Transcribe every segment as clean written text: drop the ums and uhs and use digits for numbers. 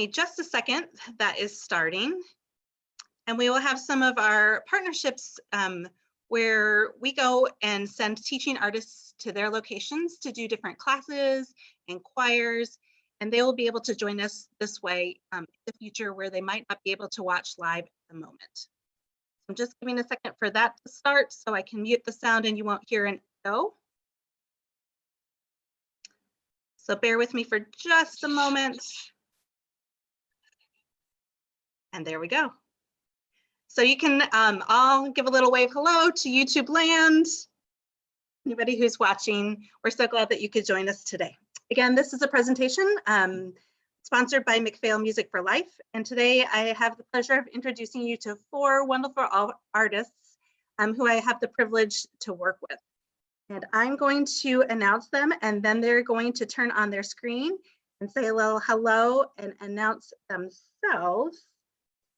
just a second, that is starting. And we will have some of our partnerships where we go and send teaching artists to their locations to do different classes and choirs, and they will be able to join us this way in the future where they might not be able to watch live at the moment. I'm just giving a second for that to start so I can mute the sound and you won't hear an echo. So bear with me for just a moment. And there we go. So you can all give a little wave hello to YouTube land. Anybody who's watching, we're so glad that you could join us today. Again, this is a presentation sponsored by McPhail Music for Life. And today I have the pleasure of introducing you to 4 wonderful artists who I have the privilege to work with. And I'm going to announce them, and then they're going to turn on their screen and say a little hello and announce themselves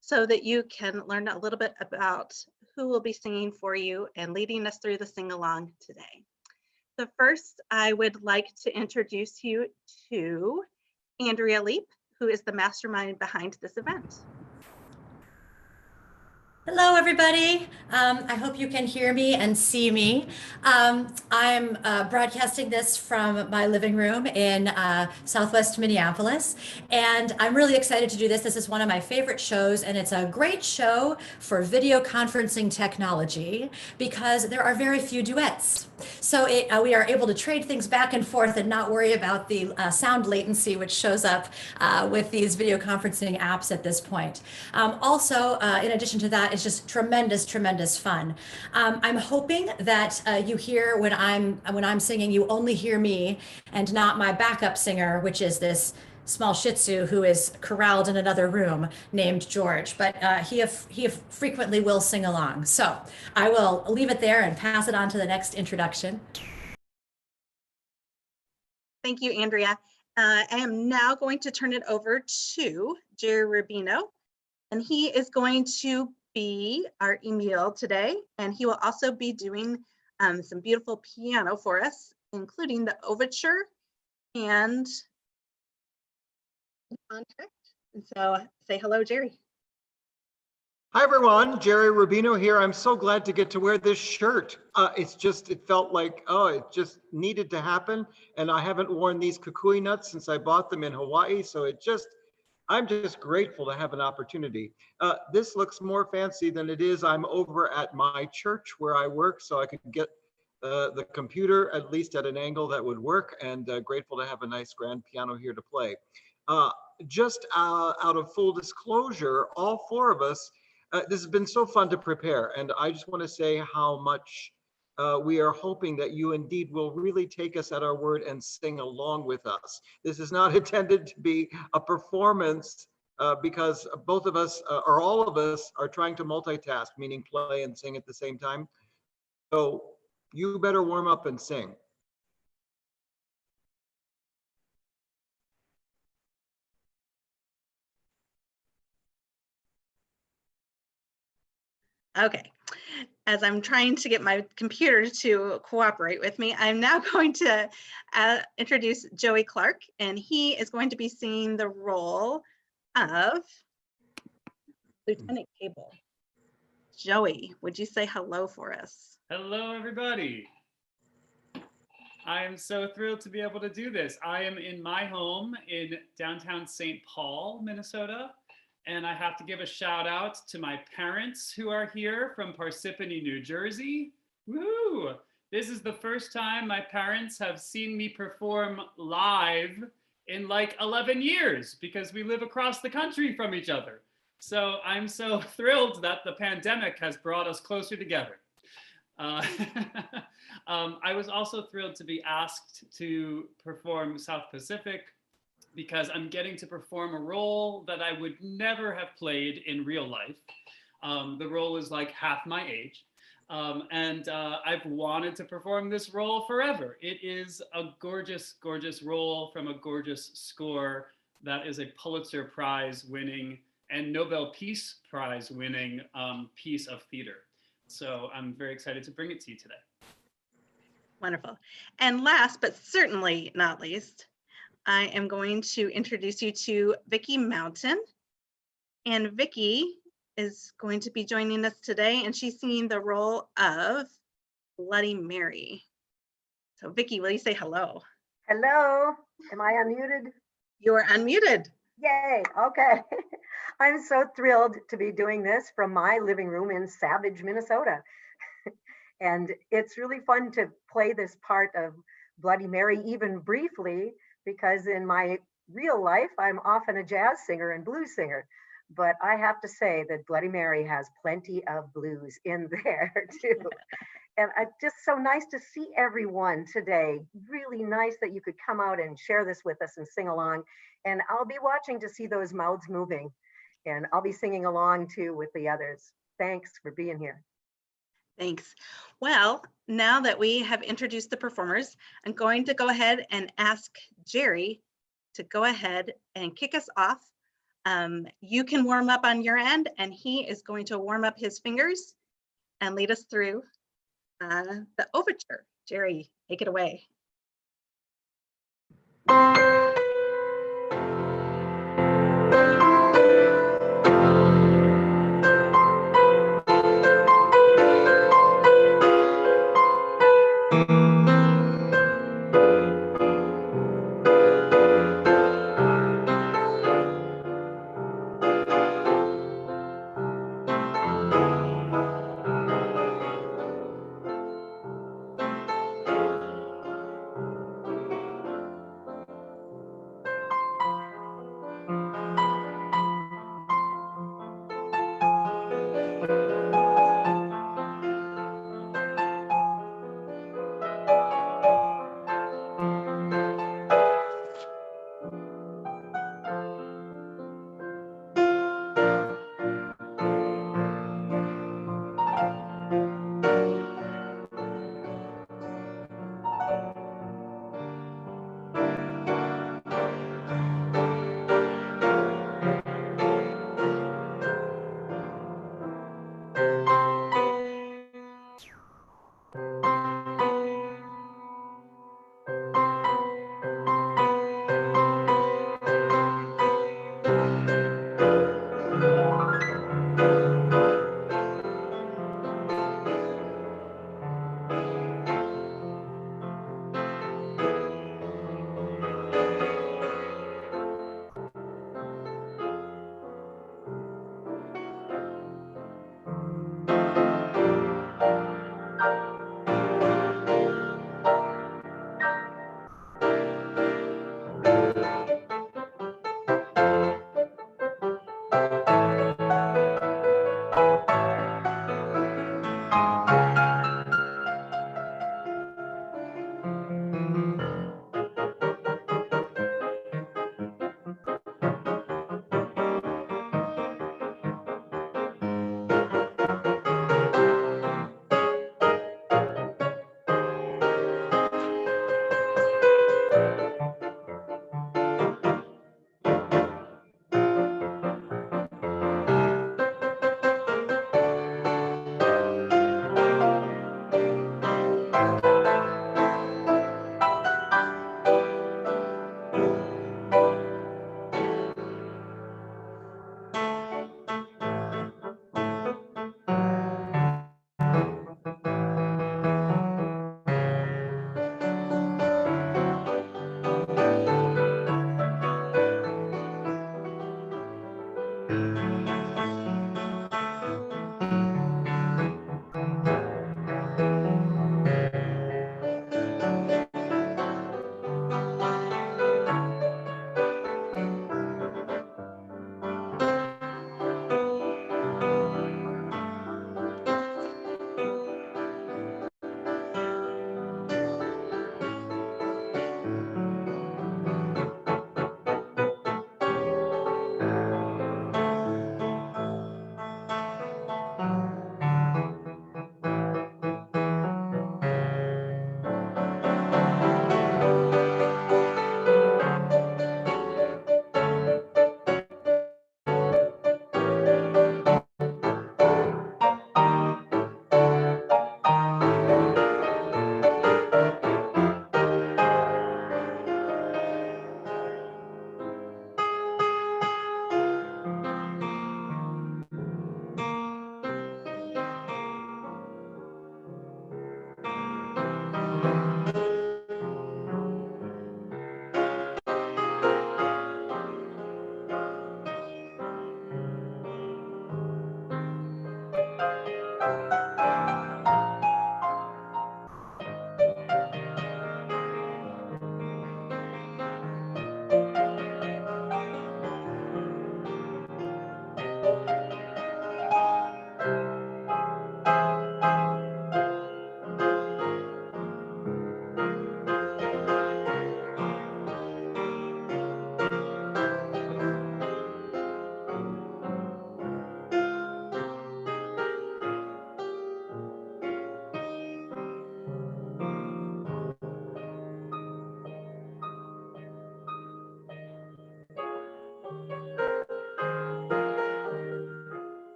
so that you can learn a little bit about who will be singing for you and leading us through the sing-along today. So first, I would like to introduce you to Andrea Leap, who is the mastermind behind this event. Hello, everybody. I hope you can hear me and see me. I'm broadcasting this from my living room in Southwest Minneapolis, and I'm really excited to do this. This is one of my favorite shows, and it's a great show for video conferencing technology because there are very few duets. So we are able to trade things back and forth and not worry about the sound latency which shows up with these video conferencing apps at this point. Also, in addition to that, it's just tremendous fun. I'm hoping that you hear when I'm singing, you only hear me and not my backup singer, which is this small Shih Tzu who is corralled in another room named George, but he frequently will sing along. So I will leave it there and pass it on to the next introduction. Thank you, Andrea. I am now going to turn it over to Jerry Rubino, and he is going to be our Emil today, and he will also be doing some beautiful piano for us, including the overture and contract. And so say hello, Jerry. Hi everyone, Jerry Rubino here. I'm so glad to get to wear this shirt. It felt like, it just needed to happen. And I haven't worn these kukui nuts since I bought them in Hawaii. So I'm just grateful to have an opportunity. This looks more fancy than it is. I'm over at my church where I work, so I could get the computer at least at an angle that would work, and grateful to have a nice grand piano here to play. Just out of full disclosure, all 4 of us, this has been so fun to prepare, and I just want to say how much we are hoping that you indeed will really take us at our word and sing along with us. This is not intended to be a performance because both of us, or all of us, are trying to multitask, meaning play and sing at the same time. So you better warm up and sing. Okay, as I'm trying to get my computer to cooperate with me, I'm now going to introduce Joey Clark, and he is going to be singing the role of Lieutenant Cable. Joey, would you say hello for us? Hello, everybody. I am so thrilled to be able to do this. I am in my home in downtown St. Paul, Minnesota. And I have to give a shout out to my parents who are here from Parsippany, New Jersey. Woo! This is the first time my parents have seen me perform live in like 11 years because we live across the country from each other. So I'm so thrilled that the pandemic has brought us closer together. I was also thrilled to be asked to perform South Pacific because I'm getting to perform a role that I would never have played in real life. The role is like half my age. And I've wanted to perform this role forever. It is a gorgeous, gorgeous role from a gorgeous score that is a Pulitzer Prize winning and Nobel Peace Prize winning piece of theater. So I'm very excited to bring it to you today. Wonderful. And last, but certainly not least, I am going to introduce you to Vicki Mountain. And Vicki is going to be joining us today, and she's singing the role of Bloody Mary. So Vicki, will you say hello? Hello, am I unmuted? You are unmuted. Yay, okay. I'm so thrilled to be doing this from my living room in Savage, Minnesota. And it's really fun to play this part of Bloody Mary even briefly, because in my real life, I'm often a jazz singer and blues singer. But I have to say that Bloody Mary has plenty of blues in there too. And it's just so nice to see everyone today. Really nice that you could come out and share this with us and sing along. And I'll be watching to see those mouths moving. And I'll be singing along too with the others. Thanks for being here. Thanks. Well, now that we have introduced the performers, I'm going to go ahead and ask Jerry to go ahead and kick us off. You can warm up on your end, and he is going to warm up his fingers and lead us through the overture. Jerry, take it away.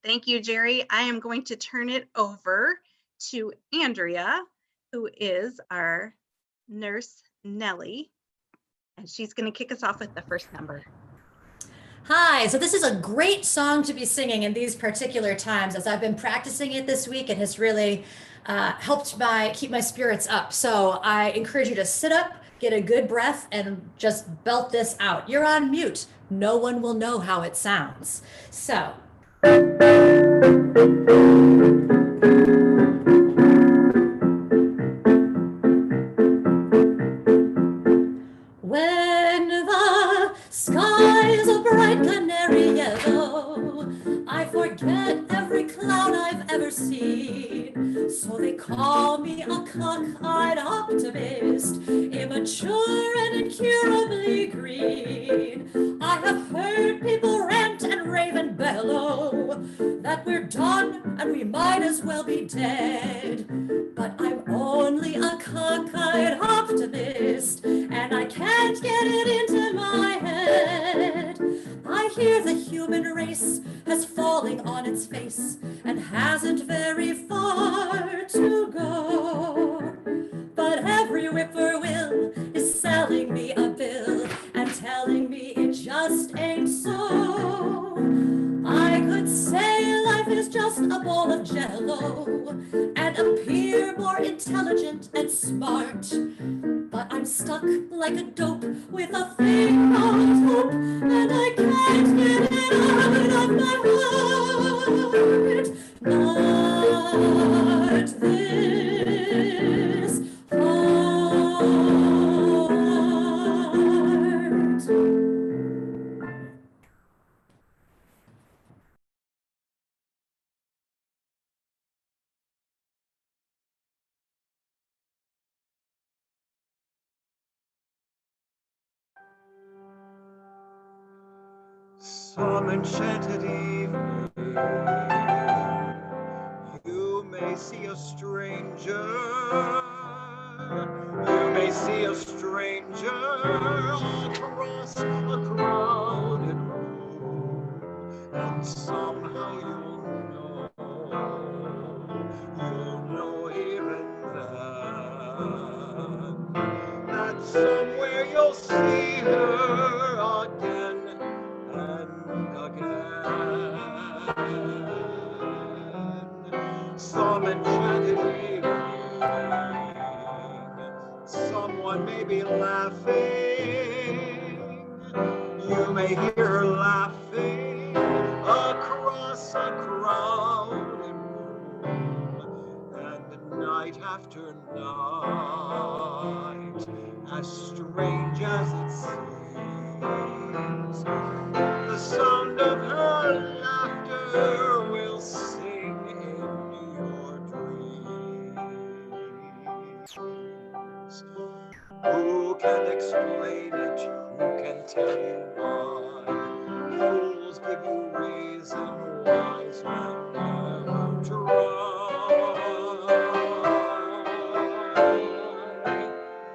Thank you, Jerry. I am going to turn it over to Andrea, who is our nurse Nellie, and she's going to kick us off with the first number. Hi, so this is a great song to be singing in these particular times, as I've been practicing it this week and has really helped keep my spirits up. So I encourage you to sit up, get a good breath, and just belt this out. You're on mute. No one will know how it sounds. So. When the sky is a bright canary yellow, I forget every cloud I've ever seen. So they call me a cockeyed optimist, immature and incurably green. I have heard people rant and rave and bellow that we're done and we might as well be dead. But I'm only a cockeyed optimist, and I can't get it into my head. I hear the human race has fallen on its face and hasn't very far to go. But every whippoorwill is selling me a bill and telling me it just ain't so. I could say life is just a bowl of jello and appear more intelligent and smart. But I'm stuck like a dope with a thing called hope, and I can't get it out of my heart. Not this heart. Some enchanted evening, you may see a stranger. You may see a stranger across a crowded room, and somehow you'll know even then, that somewhere you'll see her again and again. Some enchanted evening, someone may be laughing. You may hear her laughing across a crowded room, and night after night, as strange as it seems, the sound of her laughter will sing in your dreams. Who can explain it? Who can tell you why? Fools give you reason, wise men never try.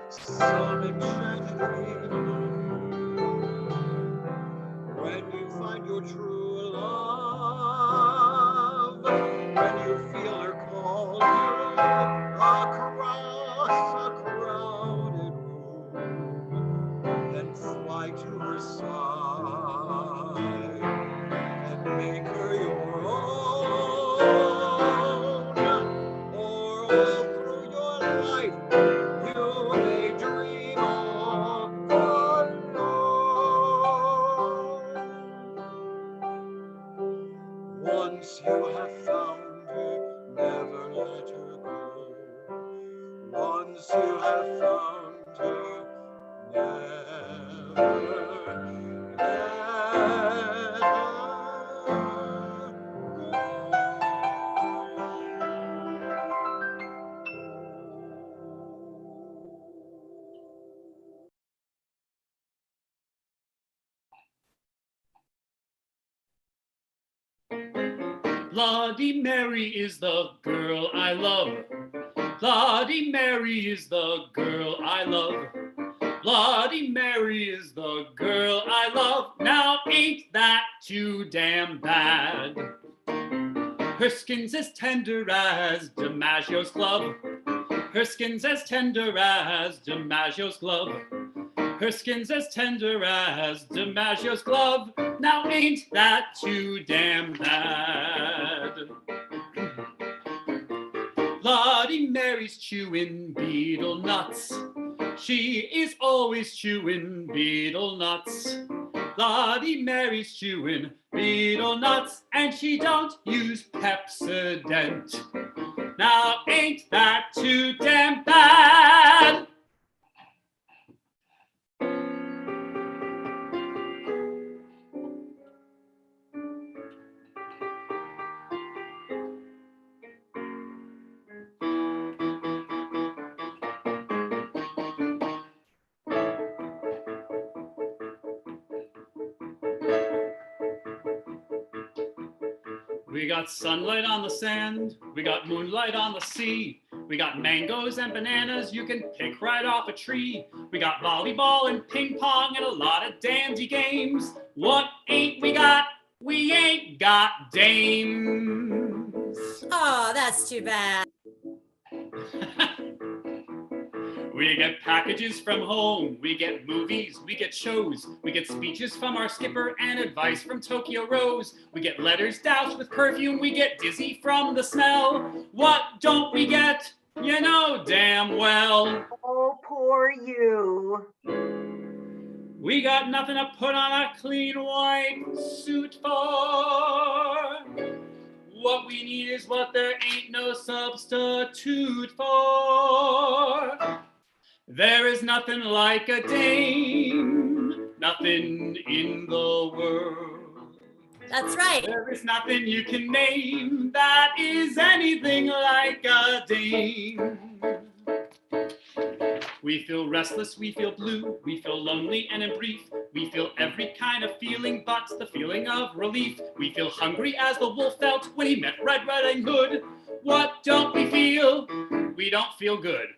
Some enchanted evening, when you find your true love, when you feel her call you across a crowded room, then fly to her side and make her your own. Or all through your life you may dream of unknown. Once you have found her, never let her go. Once you have found her, never let her go. Bloody Mary is the girl I love. Bloody Mary is the girl I love. Bloody Mary is the girl I love. Now ain't that too damn bad? Her skin's as tender as DiMaggio's glove. Her skin's as tender as DiMaggio's glove. Her skin's as tender as DiMaggio's glove. Now ain't that too damn bad? Bloody Mary's chewing beetle nuts. She is always chewing beetle nuts. Bloody Mary's chewing beetle nuts, and she don't use Pepsodent. Now ain't that too damn bad? We got sunlight on the sand, we got moonlight on the sea, we got mangoes and bananas you can pick right off a tree. We got volleyball and ping pong and a lot of dandy games. What ain't we got? We ain't got dames. Oh, that's too bad. We get packages from home, we get movies, we get shows, we get speeches from our skipper and advice from Tokyo Rose. We get letters doused with perfume, we get dizzy from the smell. What don't we get? You know damn well. Oh, poor you. We got nothing to put on a clean white suit for. What we need is what there ain't no substitute for. There is nothing like a dame, nothing in the world. That's right. There is nothing you can name that is anything like a dame. We feel restless, we feel blue, we feel lonely and in brief. We feel every kind of feeling but the feeling of relief. We feel hungry as the wolf felt when he met Red Riding Hood. What don't we feel? We don't feel good.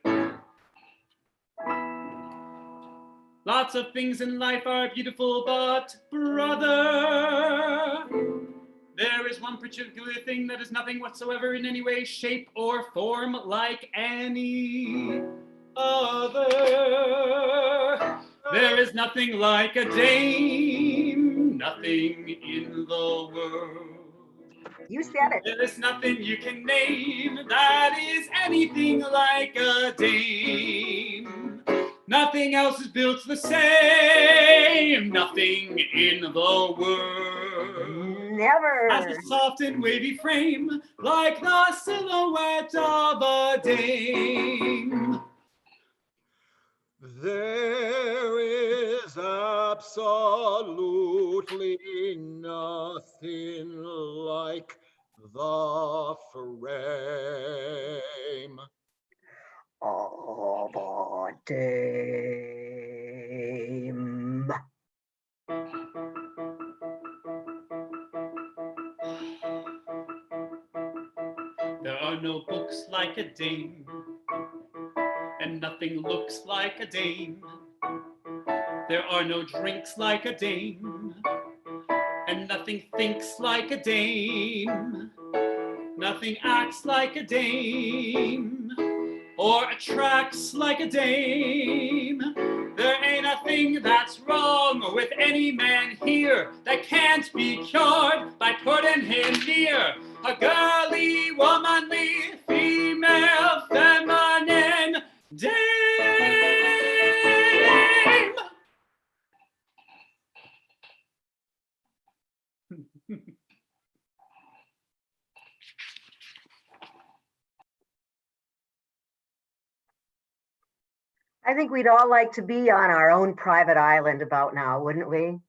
Lots of things in life are beautiful, but brother, there is one particular thing that is nothing whatsoever in any way, shape, or form like any other. There is nothing like a dame, nothing in the world. You said it. There is nothing you can name that is anything like a dame. Nothing else is built the same, nothing in the world Never. has a soft and wavy frame like the silhouette of a dame. There is absolutely nothing like the frame of a dame. There are no books like a dame, and nothing looks like a dame. There are no drinks like a dame, and nothing thinks like a dame. Nothing acts like a dame, or attracts like a dame. There ain't a thing that's wrong with any man here that can't be cured by putting him near a girly, womanly, female, feminine dame. I think we'd all like to be on our own private island about now, wouldn't we?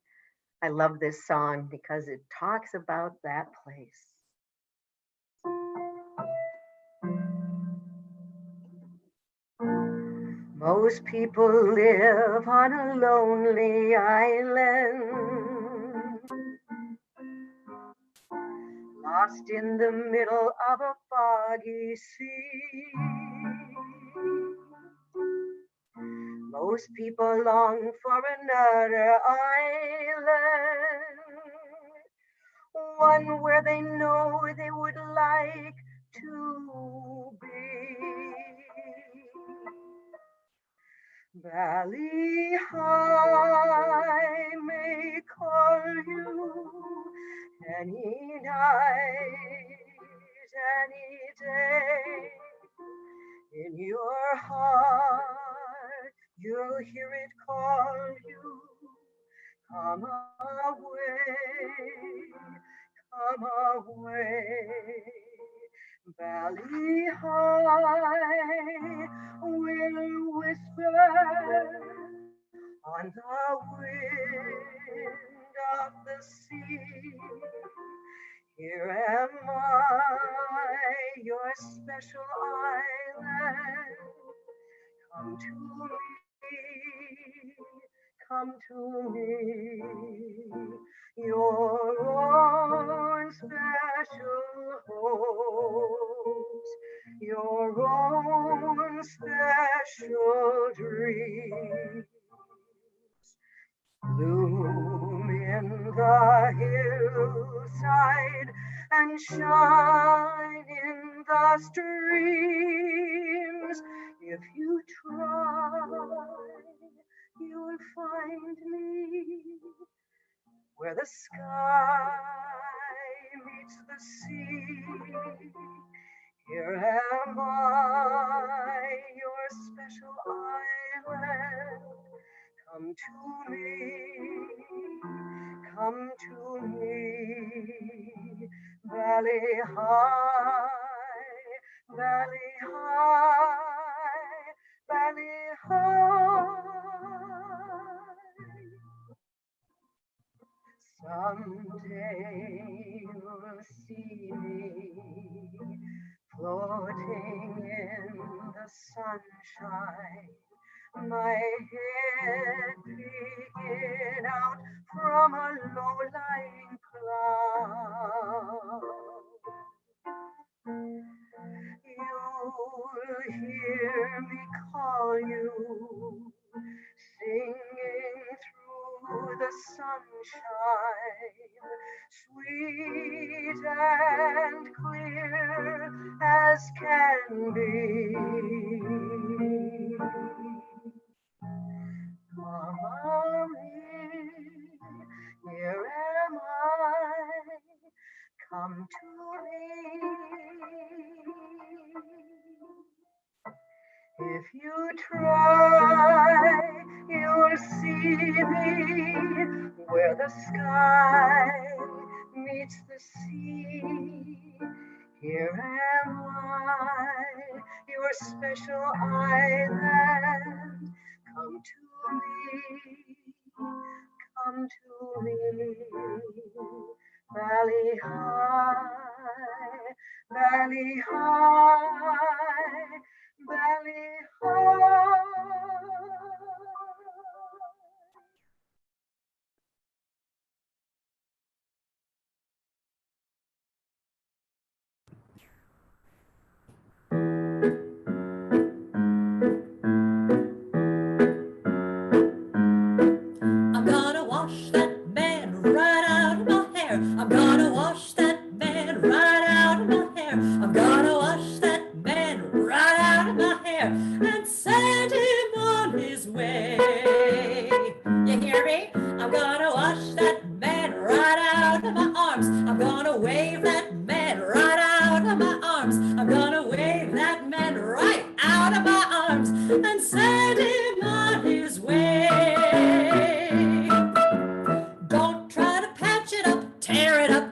I love this song because it talks about that place. Most people live on a lonely island, lost in the middle of a foggy sea. Most people long for another island, one where they know they would like to be. Valley High may call you any night, any day. In your heart, you'll hear it call you. Come away. Valley High will whisper on the wind of the sea. Here am I, your special island. Come to me, your own special hopes, your own special dreams. Bloom in the hillside and shine in the streams. If you try, you'll find me where the sky meets the sea. Here am I, your special island. Come to me, Valley High, Valley High, Valley High. Someday you'll see me floating in the sunshine, my head peeking out from a low-lying cloud. You'll hear me call you, singing through the sunshine, sweet and clear as can be. Come in, here am I, come to me. If you try, you'll see me where the sky meets the sea. Here am I, your special island. Come to me, Valley High, Valley High, Valley High. I'm gonna wash that man right out of my hair. I'm gonna wash that man right out of my hair. I'm gonna wash that man right out of my hair and send him on his way. You hear me? I'm gonna wash that man right out of my arms. I'm gonna wave that man right out of my arms. I'm gonna wave that man right out of my arms and send him on his way. Don't try to patch it up, tear it up,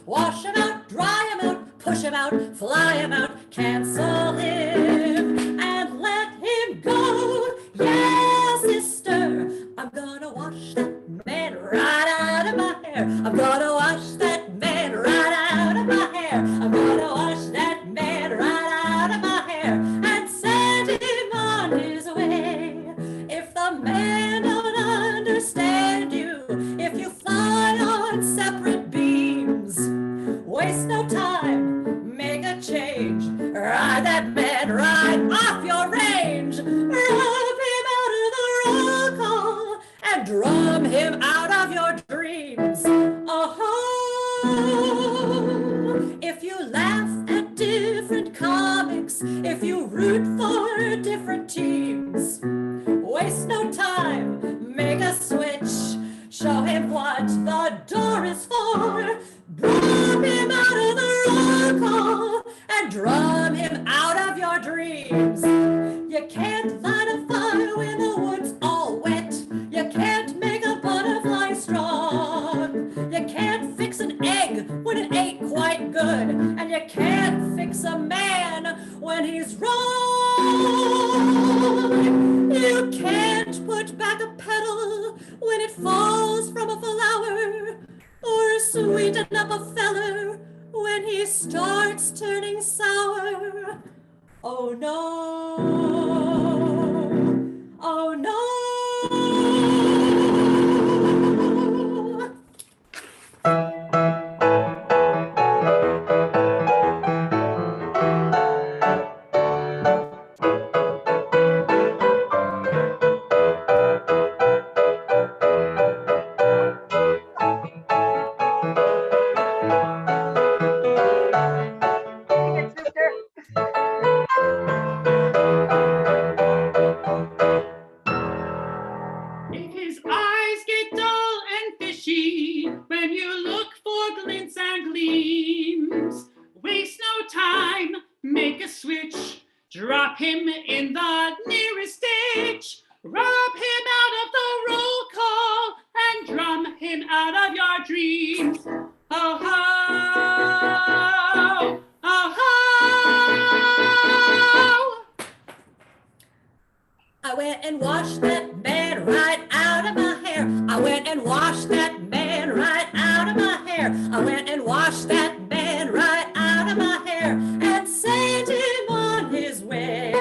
wash him out, dry him out, push him out, fly him out, cancel him and let him go. Yes, dreams. Waste no time, make a switch. Show him what the door is for. Drum him out of the roll call and drum him out of your dreams. You can't light a fire when the wood's all wet. You can't make a butterfly strong. You can't fix an egg when it ain't quite good. And you can't fix a man when he's wrong. You can't put back a petal when it falls from a flower, or sweeten up a feller when he starts turning sour. Oh no, oh no. Sing it, sister. If his eyes get dull and fishy when you look for glints and gleams, waste no time, make a switch, drop him in the nearest ditch, rub him out of the roll call and drum him out of your dreams. Oh ho, oh ho. I went and washed that man right out of my hair. I went and washed that man right out of my hair. I went and washed that man right out of my hair and sent him on his way.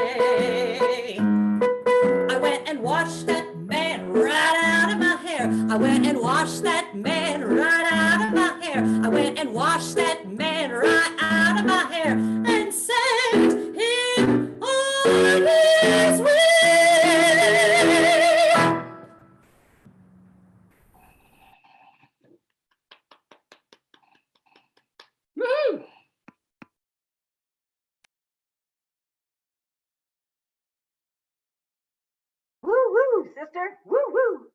I went and washed that man right out of my hair. I went and washed that man right out of my hair. I went and washed that man right out of my hair and sent him on his way. Woo! Woo woo, sister. Woo woo.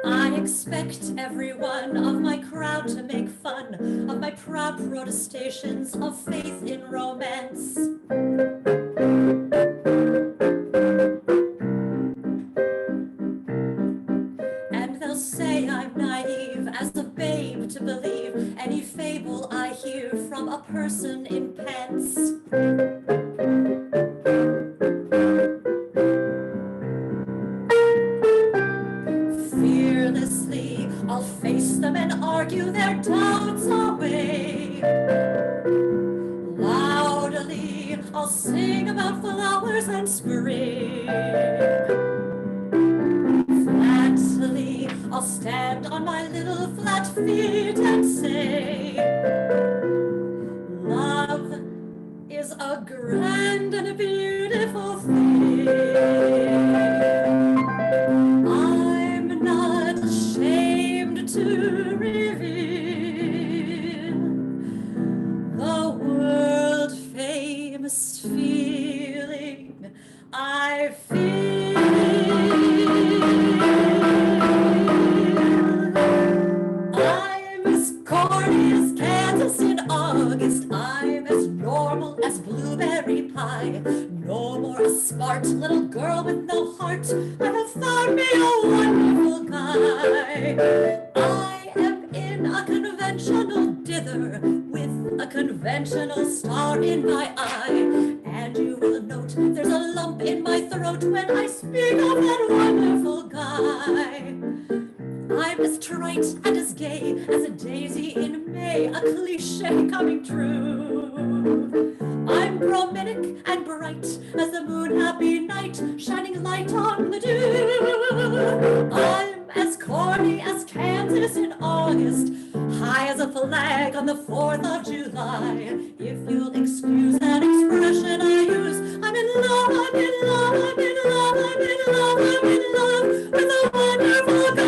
I expect every one of my crowd to make fun of my proud protestations of faith in romance. And they'll say I'm naive as a babe to believe any fable I hear from a person in pants. Fearlessly, I'll face them and argue their doubts away. Loudly, I'll sing about flowers and spring. Flatly, I'll stand on my little flat feet and say, love is a grand and a beautiful thing. I'm not ashamed to reveal the world famous feeling I feel. I'm as corny as Kansas in August. I'm as normal as blueberry pie. No more a smart little girl with no heart. I have found me a wonderful guy. I am in a conventional dither with a conventional star in my eye. And you will note there's a lump in my throat when I speak of that wonderful guy. I'm as trite and as gay as a daisy in May, a cliche coming true. I'm bromidic and bright as the moon happy night, shining light on the dew. I'm as corny as Kansas in August, high as a flag on the 4th of July. If you'll excuse that expression I use, I'm in love, I'm in love, I'm in love, I'm in love, I'm in love with a wonderful guy.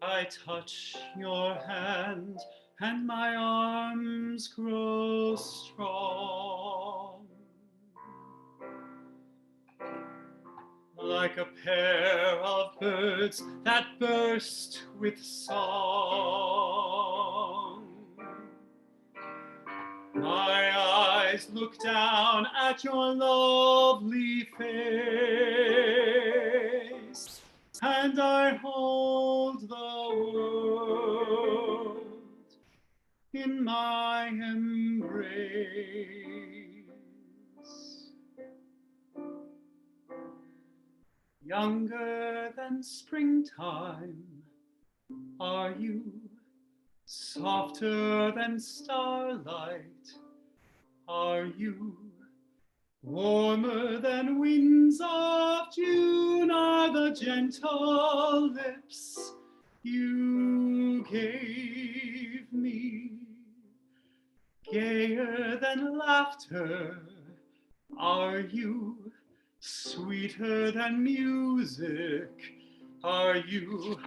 I touch your hand and my arms grow strong, like a pair of birds that burst with song. My eyes look down at your lovely face, and I hold the world in my embrace. Younger than springtime are you, softer than starlight are you, warmer than winds of June are the gentle lips you gave me. Gayer than laughter are you, sweeter than music are you,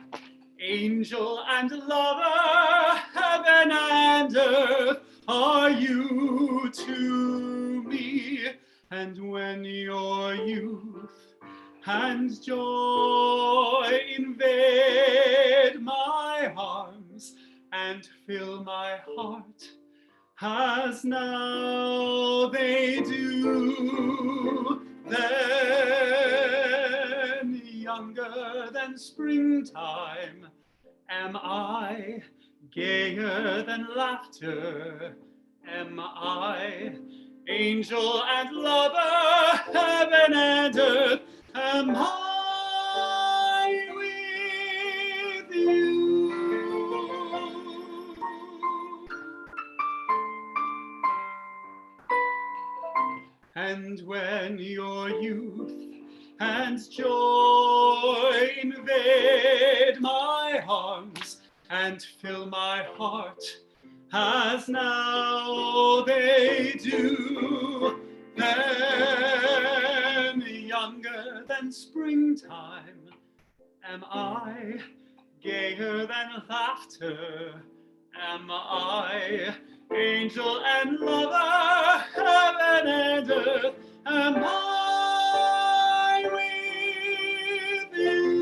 angel and lover, heaven and earth are you to me. And when your youth and joy invade my arms and fill my heart as now they do, then younger than springtime am I, gayer than laughter am I, angel and lover, heaven and earth am I with you. And when your youth and joy invade my arms and fill my heart as now they do, then younger than springtime am I, gayer than laughter am I, angel and lover, heaven and earth am I with you.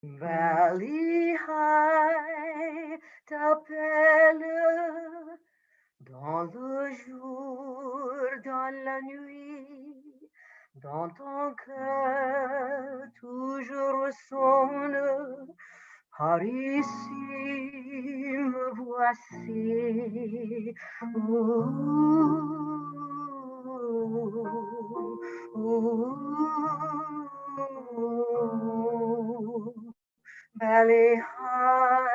Valley high t'appelle dans le jour, dans la nuit, dans ton cœur toujours sonne. Par ici me voici. Belly high,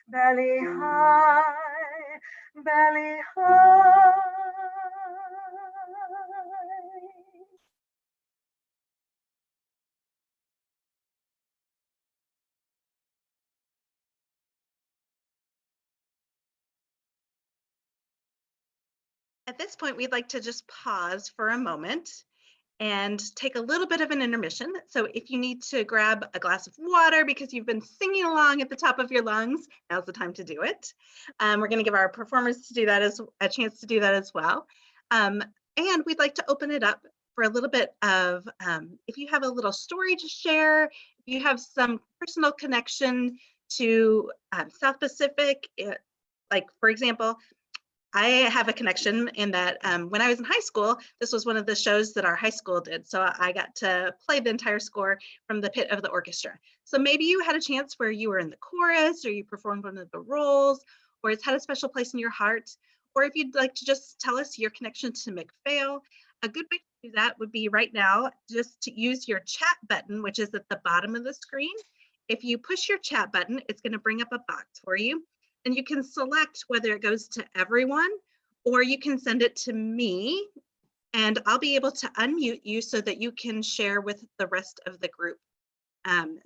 belly high, belly high. At this point, we'd like to just pause for a moment and take a little bit of an intermission. So if you need to grab a glass of water because you've been singing along at the top of your lungs, now's the time to do it. We're going to give our performers to do that as a chance to do that as well. And we'd like to open it up for a little bit of, if you have a little story to share, if you have some personal connection to South Pacific, like for example, I have a connection in that when I was in high school, this was one of the shows that our high school did. So I got to play the entire score from the pit of the orchestra. So maybe you had a chance where you were in the chorus or you performed one of the roles, or it's had a special place in your heart. Or if you'd like to just tell us your connection to McPhail, a good way to do that would be right now, just to use your chat button, which is at the bottom of the screen. If you push your chat button, it's going to bring up a box for you. And you can select whether it goes to everyone or you can send it to me and I'll be able to unmute you so that you can share with the rest of the group.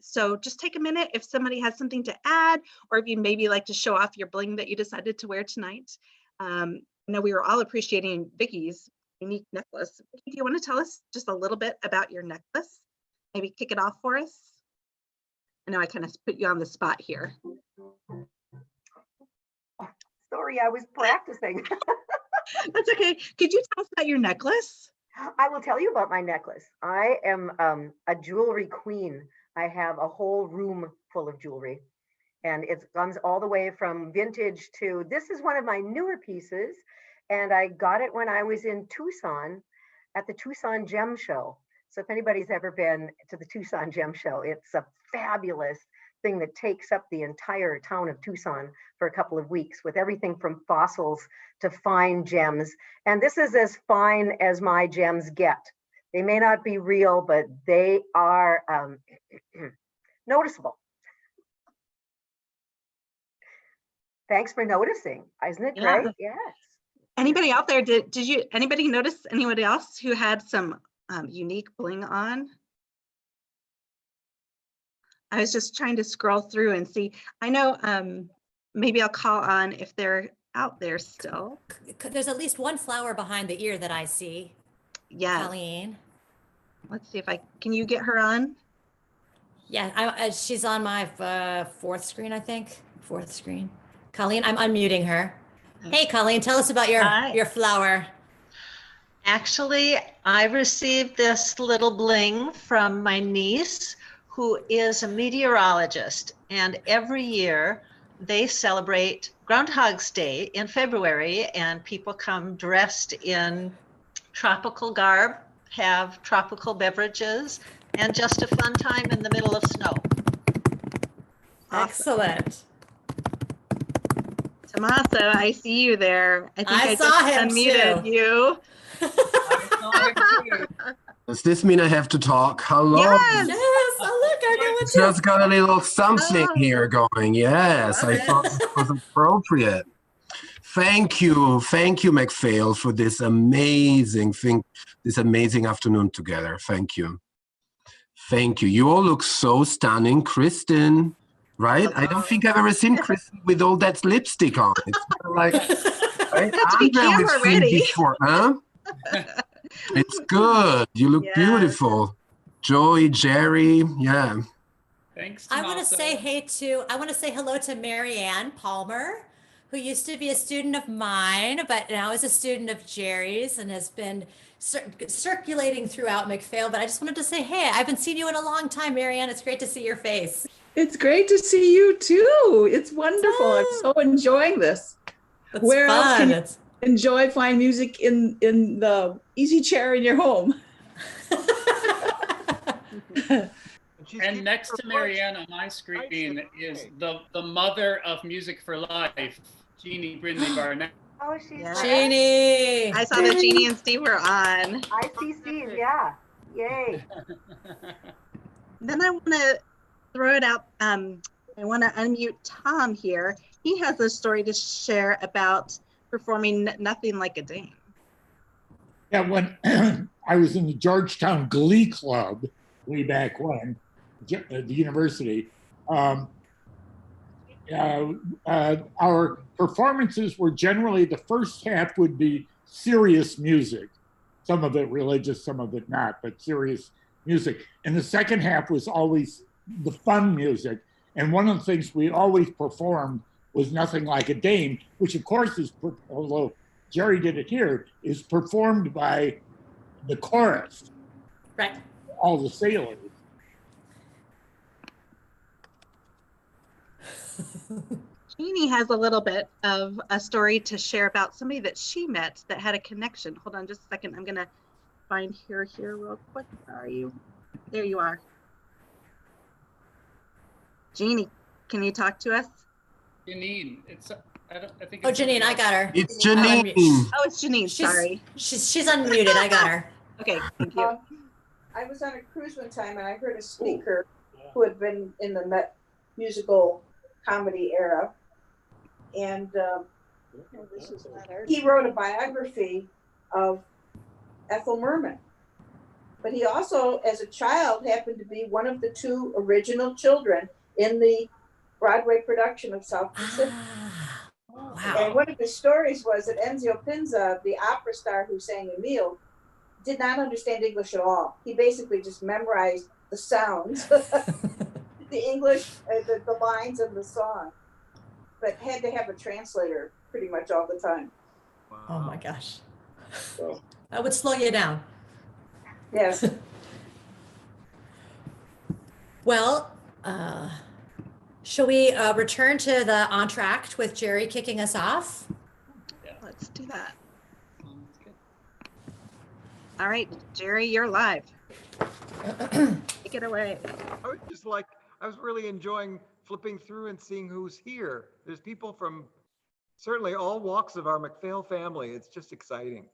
So just take a minute if somebody has something to add or if you maybe like to show off your bling that you decided to wear tonight. I know we were all appreciating Vicky's unique necklace. Vicky, do you want to tell us just a little bit about your necklace? Maybe kick it off for us? I know I kind of put you on the spot here. Sorry, I was practicing. That's okay. Could you tell us about your necklace? I will tell you about my necklace. I am a jewelry queen. I have a whole room full of jewelry. And it comes all the way from vintage to, this is one of my newer pieces. And I got it when I was in Tucson at the Tucson Gem Show. So if anybody's ever been to the Tucson Gem Show, it's a fabulous thing that takes up the entire town of Tucson for a couple of weeks with everything from fossils to fine gems. And this is as fine as my gems get. They may not be real, but they are noticeable. Thanks for noticing. Isn't it great? Yes. Anybody out there, anybody notice anybody else who had some unique bling on? I was just trying to scroll through and see. I know maybe I'll call on if they're out there still. There's at least one flower behind the ear that I see. Yeah. Colleen. Let's see if can you get her on? Yeah, she's on my fourth screen, I think. Fourth screen. Colleen, I'm unmuting her. Hey, Colleen, tell us about your flower. Actually, I received this little bling from my niece, who is a meteorologist, and every year they celebrate Groundhog's Day in February, and people come dressed in tropical garb, have tropical beverages, and just a fun time in the middle of snow. Excellent. Tommaso, I see you there. I think I saw just him unmuted too. you. Does this mean I have to talk? Hello. Yes. Yes, oh look, I know what Just got a little something here going. Yes, I thought this was appropriate. Thank you, McPhail, for this amazing thing, this amazing afternoon together. Thank you. Thank you. You all look so stunning. Kristen, right? I don't think I've ever seen Kristen with all that lipstick on. It's kind of like, right? Have to be camera ready. Before, huh? It's good. You look beautiful. Joy, Jerry, yeah. Thanks. I want to say hello to Marianne Palmer, who used to be a student of mine, but now is a student of Jerry's and has been circulating throughout McPhail. But I just wanted to say, hey, I haven't seen you in a long time, Marianne. It's great to see your face. It's great to see you too. It's wonderful. I'm so enjoying this. It's Where else fun. can you enjoy fine music in the easy chair in your home? And next to Marianne on my screen is the mother of Music for Life, Jeannie Brindley Barnett. Oh, she's Yeah. there. Jeannie. I saw that Jeannie and Steve were on. I see Steve, yeah. Yay. Then I want to throw it out. I want to unmute Tom here. He has a story to share about performing Nothing Like a Dame. Yeah, when I was in the Georgetown Glee Club way back when, at the university, our performances were generally, the first half would be serious music, some of it religious, some of it not, but serious music. And the second half was always the fun music. And one of the things we always performed was Nothing Like a Dame, which of course is, although Jerry did it here, is performed by the chorus, Right. all the sailors. Jeannie has a little bit of a story to share about somebody that she met that had a connection. Hold on just a second. I'm going to find her here real quick. Where are you? There you are. Jeannie, can you talk to us? Janine, I think. Oh, Janine, I got her. It's Janine. Oh, it's Janine. Sorry. She's unmuted. I got her. Okay, thank you. I was on a cruise one time and I heard a speaker who had been in the musical comedy era. And he wrote a biography of Ethel Merman. But he also, as a child, happened to be one of the two original children in the Broadway production of South Pacific. Wow. And one of the stories was that Enzio Pinza, the opera star who sang Emile, did not understand English at all. He basically just memorized the sounds, the English, the lines of the song, but had to have a translator pretty much all the time. Oh my gosh. So, That would slow you down. yes. Well, shall we return to the entr'acte with Jerry kicking us off? Let's do that. All right, Jerry, you're live. Take it away. I was really enjoying flipping through and seeing who's here. There's people from certainly all walks of our McPhail family. It's just exciting.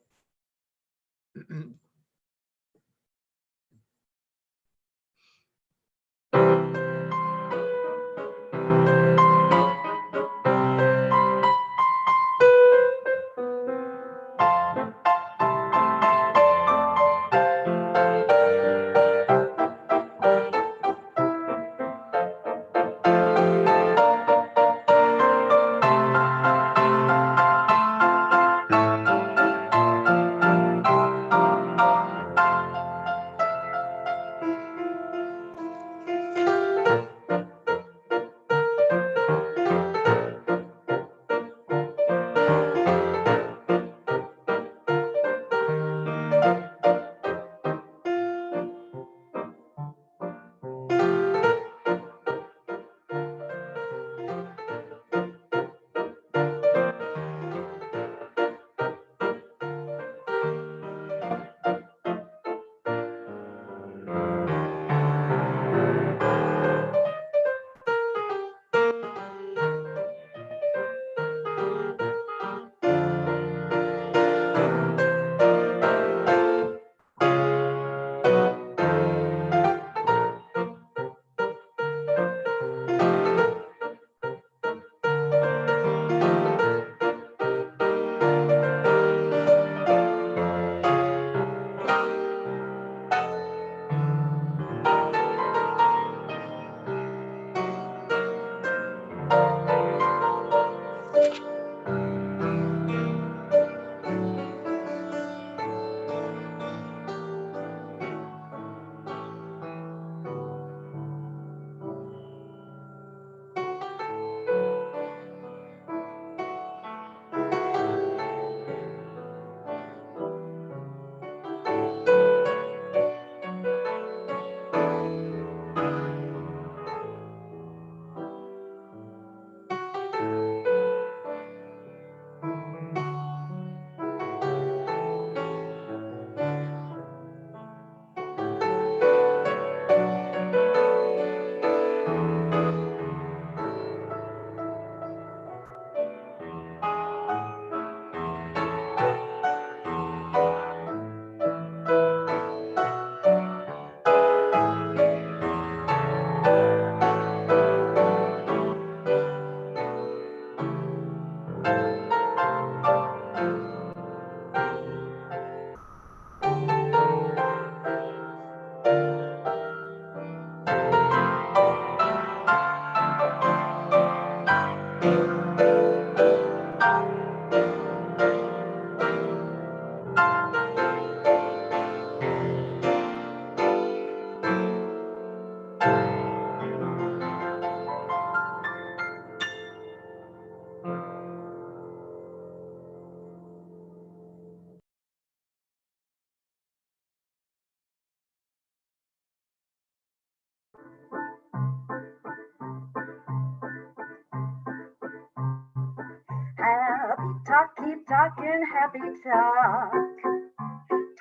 keep talking happy talk.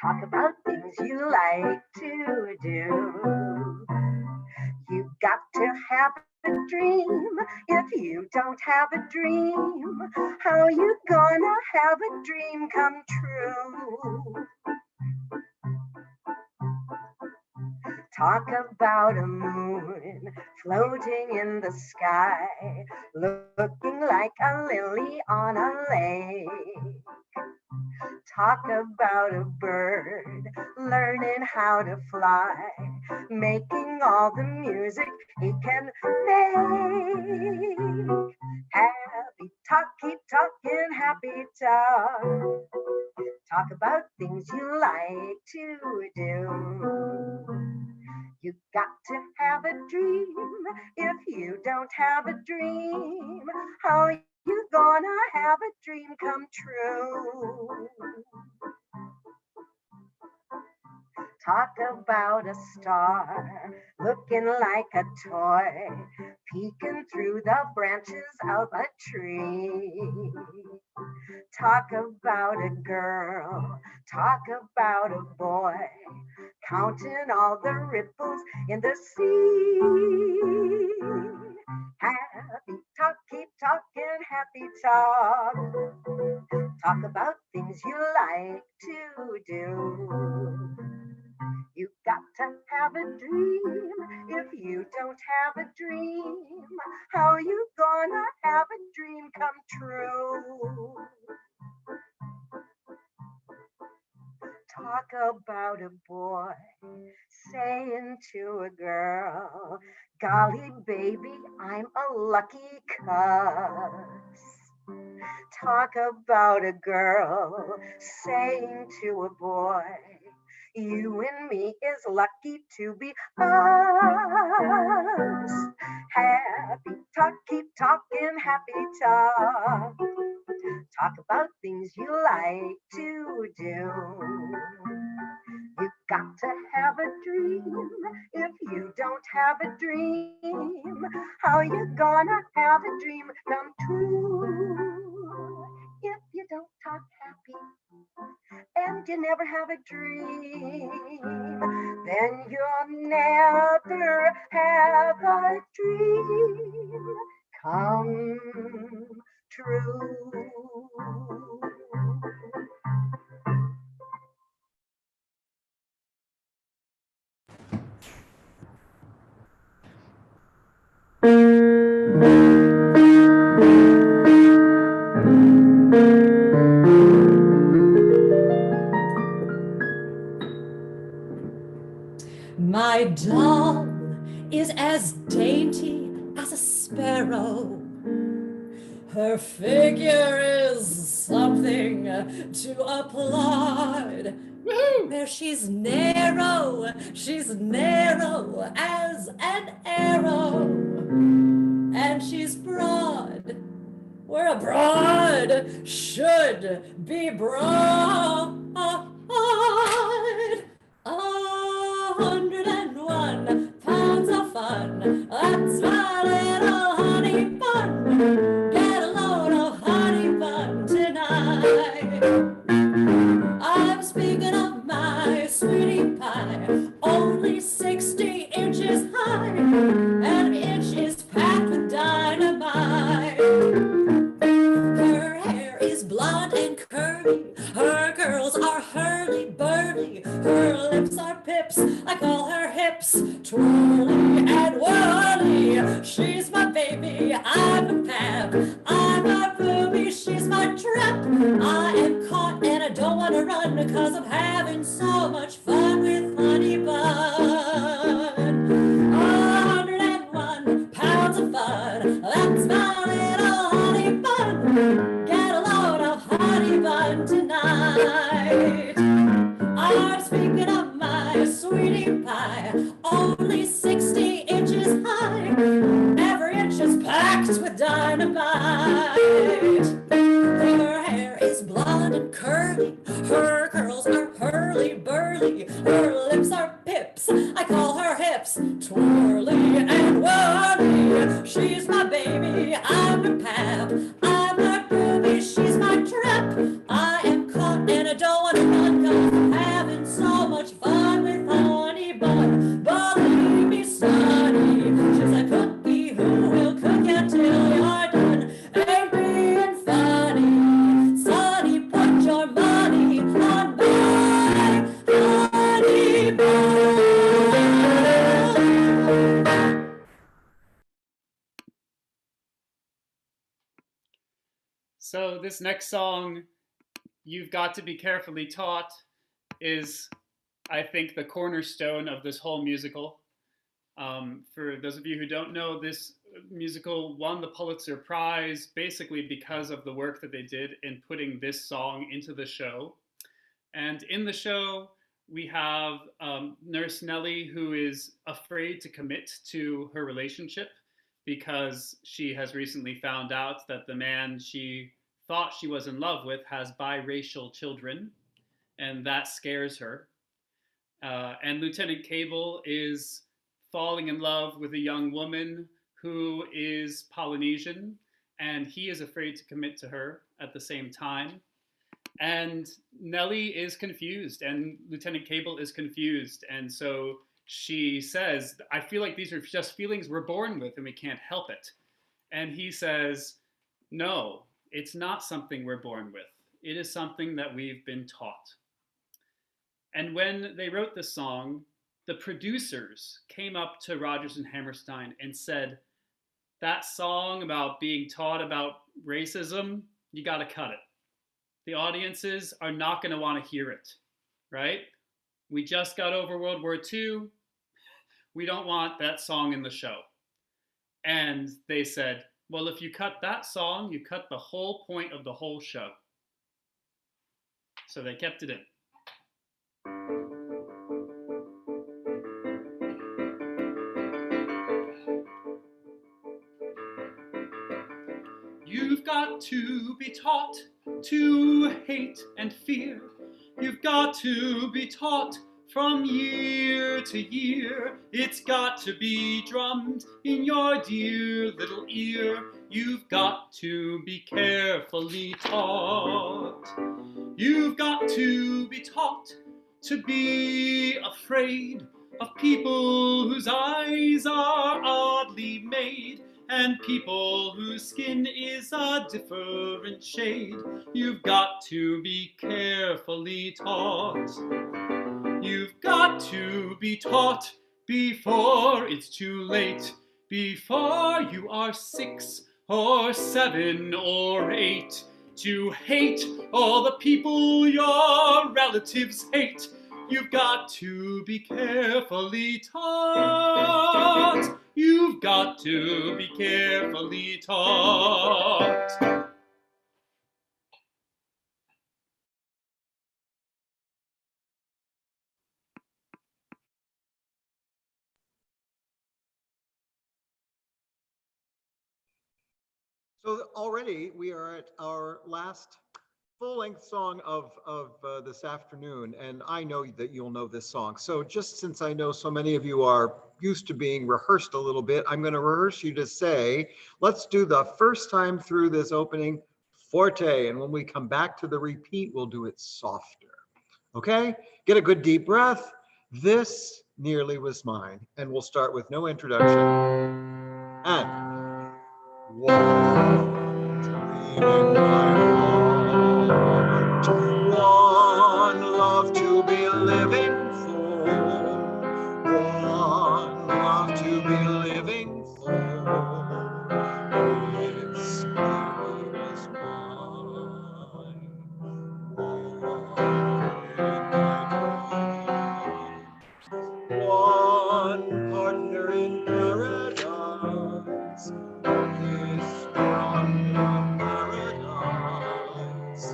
Talk about things you like to do. You got to have a dream. If you don't have a dream, how you gonna have a dream come true? Talk about a moon floating in the sky, looking like a lily on a lake. Talk about a bird learning how to fly, making all the music he can make. Happy talk, keep talking happy talk. Talk about things you like to do. You got to have a dream. If you don't have a dream, how you gonna have a dream come true? Talk about a star looking like a toy, peeking through the branches of a tree. Talk about a girl, talk about a boy, counting all the ripples in the sea. Happy talk, keep talking happy talk. Talk about things you like to do. You got to have a dream. If you don't have a dream, how you gonna have a dream come true? Talk about a boy saying to a girl, golly baby, I'm a lucky cuss. Talk about a girl saying to a boy, you and me is lucky to be us. Happy talk, keep talking happy talk. Talk about things you like to do. You got to have a dream. If you don't have a dream, how you gonna have a dream come true? If you don't talk happy and you never have a dream, then you'll never have a dream come true. My doll is as dainty as a sparrow. Her figure is something to applaud. Where she's narrow as an arrow. And she's broad, where a broad should be broad. 101 pounds of fun, that's my little honey bun. Get a load of honey bun tonight. I'm speaking of my sweetie pie, only 60 inches high, and an inch is packed with dynamite. Her hair is blonde and curly, her curls are hurly-burly, her lips are pips, I call her hips twirly and whirly. She's my baby, I'm a pap, I'm a booby, she's my trap. I am caught and I don't want to run because I'm having so much fun with honey bun. 101 pounds of fun, that's my little honey bun. Get a load of honey bun tonight. I'm speaking of my sweetie pie, only 60 inches high, every inch is packed with dynamite. Her hair is blonde and curly, her curls are hurly-burly, her lips are pips, I call her hips twirly and whirly. She's my baby, I'm her pap, I'm her booby, she's my trap. So this next song, You've Got to Be Carefully Taught, is, I think, the cornerstone of this whole musical. For those of you who don't know, this musical won the Pulitzer Prize basically because of the work that they did in putting this song into the show. And in the show, we have Nurse Nellie, who is afraid to commit to her relationship because she has recently found out that the man she thought she was in love with has biracial children, and that scares her. And Lieutenant Cable is falling in love with a young woman who is Polynesian, and he is afraid to commit to her at the same time. And Nellie is confused, and Lieutenant Cable is confused. And so she says, I feel like these are just feelings we're born with and we can't help it. And he says, no, it's not something we're born with. It is something that we've been taught. And when they wrote this song, the producers came up to Rodgers and Hammerstein and said, that song about being taught about racism, you got to cut it. The audiences are not going to want to hear it, right? We just got over World War II. We don't want that song in the show. And they said, well, if you cut that song, you cut the whole point of the whole show. So they kept it in. You've got to be taught to hate and fear. You've got to be taught from year to year. It's got to be drummed in your dear little ear. You've got to be carefully taught. You've got to be taught to be afraid of people whose eyes are oddly made, and people whose skin is a different shade. You've got to be carefully taught. You've got to be taught before it's too late, before you are 6 or 7 or 8, to hate all the people your relatives hate. You've got to be carefully taught. You've got to be carefully taught. So already we are at our last full-length song of this afternoon, and I know that you'll know this song. So just since I know so many of you are used to being rehearsed a little bit, I'm going to rehearse you to say, let's do the first time through this opening forte, and when we come back to the repeat, we'll do it softer. Okay? Get a good deep breath. This nearly was mine, and we'll start with no introduction. And one dream in my heart, one love to be living for, one love to be living for. This nearly was mine, one partner in paradise. This one of paradise,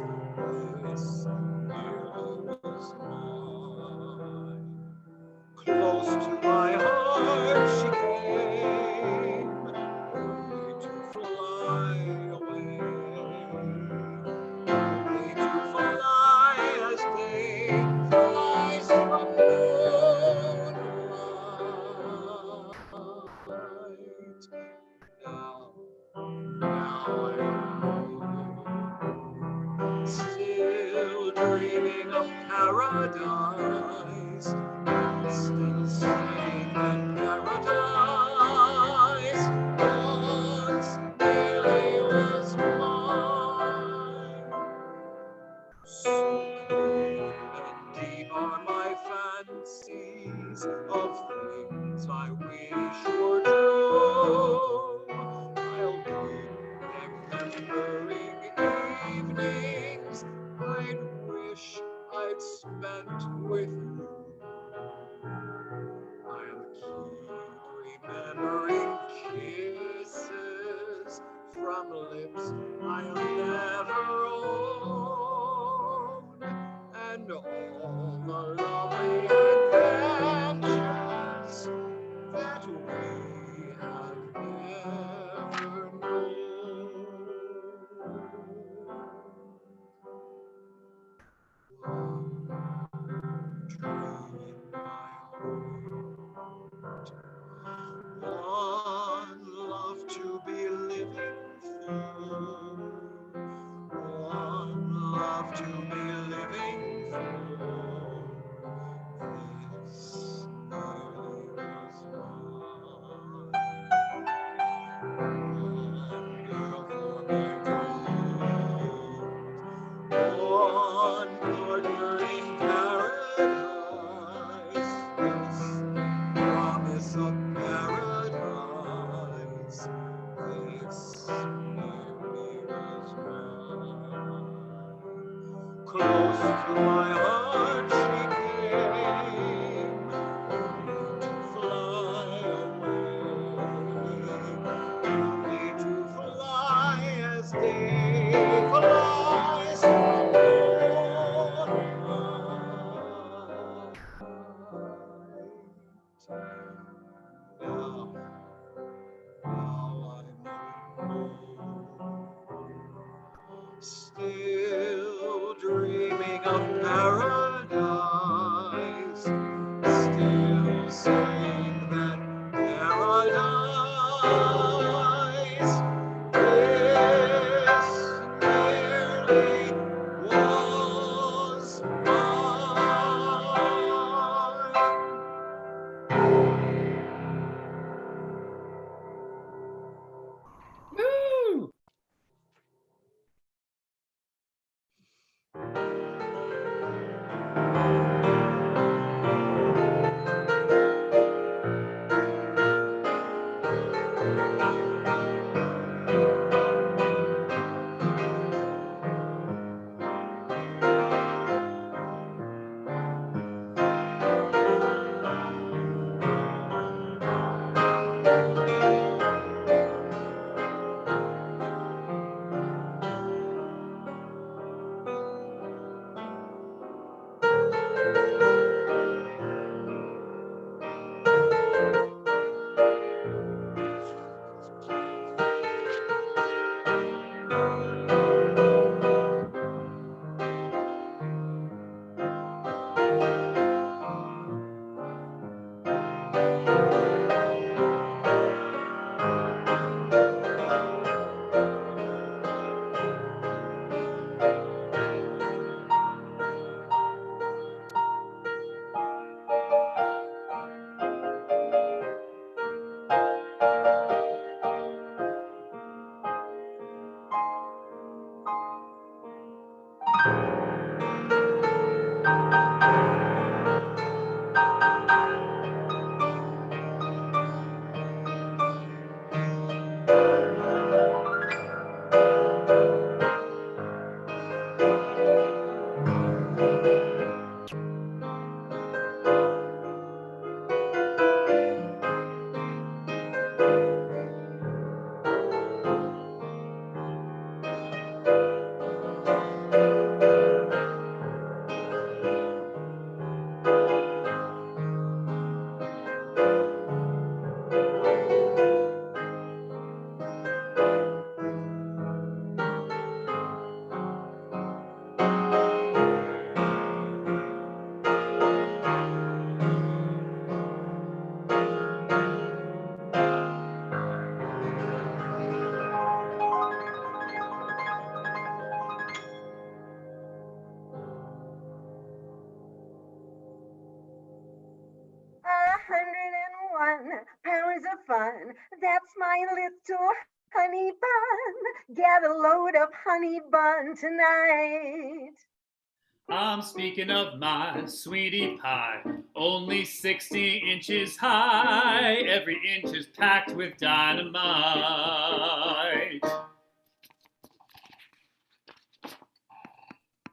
this nearly was mine. Close to my heart she came, only to fly away, only to fly as they flies from moonlight. Now I'm still dreaming of paradise, still staying in paradise. Once nearly was mine. So cold and deep are my fancies of things I wish were true. I'll keep remembering some lips I'll never own, and all the lovely adventures that we have never known. Dream in my heart, one love to be living for, one love to be living for. This early was mine, one girl for my world, one partner in paradise. This promise of paradise, this memory was mine. Close to my heart she came, only to fly away, only to fly as day flies all night. Now I'm alone, still dreaming of paradise, still saying that paradise, this nearly was mine. Woo! £101 of fun. That's my little honey bun. Get a load of honey bun tonight. I'm speaking of my sweetie pie, only 60 inches high. Every inch is packed with dynamite.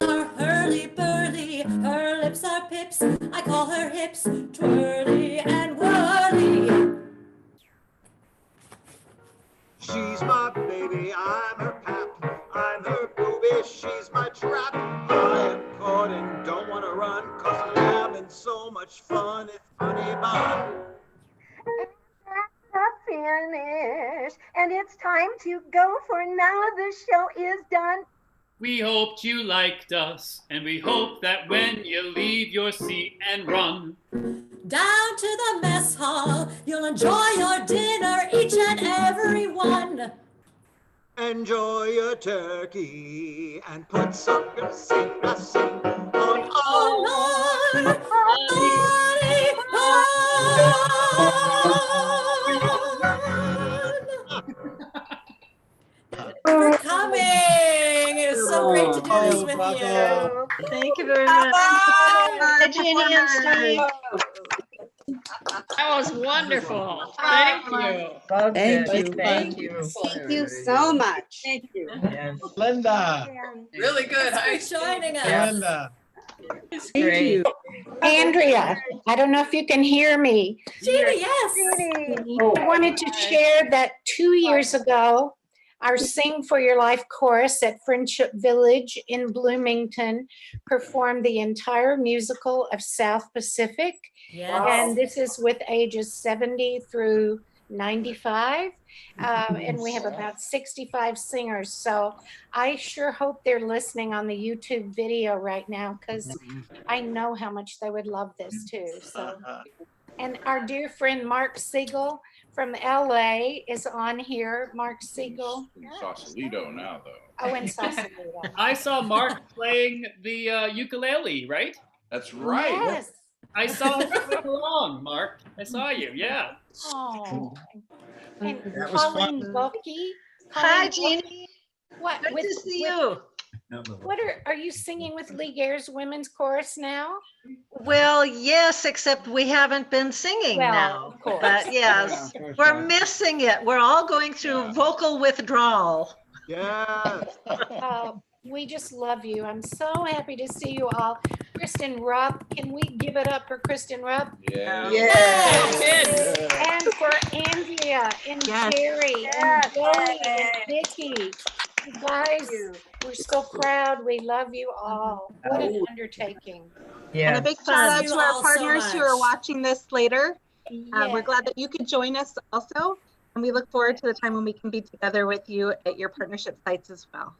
Are hurly-burly, her lips are pips. I call her hips twirly and whirly. she's my baby, I'm her pap. I'm her booby, she's my trap. I am caught and don't want to run, 'cause I'm having so much fun. It's Honey Bun. Finish, and it's time to go, for now the show is done. We hoped you liked us, and we hope that when you leave your seat and run Down to the mess hall, you'll enjoy your dinner, each and every one. Enjoy your turkey and put some sing on For coming. It was so great to do this with you. Thank you very much. Hi, Jeannie and Steve. That was wonderful. Thank you. Thank you. Thank you. Thank you so much. Thank you. Linda. Really good. Hi, Thanks for joining us. Linda. It's Thank great. you. Andrea, I don't know if you can hear me. Gina, yes. I wanted to share that 2 years ago, our Sing for Your Life chorus at Friendship Village in Bloomington performed the entire musical of South Pacific. Yes. And this is with ages 70 through 95. And we have about 65 singers. So I sure hope they're listening on the YouTube video right now, because I know how much they would love this too. So, and our dear friend Mark Siegel from LA is on here. Mark Siegel. Sausalito now, though. Oh, in Sausalito. I saw Mark playing the ukulele, right? That's right. Yes. I saw you playing along, Mark. I saw you, yeah. Oh. And That was Colleen fun. Bulkey. Hi, Colleen, Jeannie. What? Good to see you. What are you singing with Lee Gare's women's chorus now? Well, yes, except we haven't been singing Well, now. of course. But yes, we're missing it. We're all going through vocal withdrawal. Yes. We just love you. I'm so happy to see you all. Kristen Rupp, can we give it up for Kristen Rupp? Yeah. And for Andrea and Yes. Jerry and Joey and Vicky. You guys, we're so proud. We love you all. What an undertaking. And a big shout Thank out you to all our so partners who are much. watching this later. We're Yeah. glad that you could join us also. And we look forward to the time when we can be together with you at your partnership sites as well.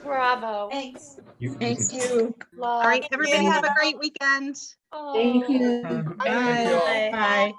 Bravo. Thanks. Thank you. All right, everybody have a great weekend. Oh. Thank you. Bye. Bye. Bye.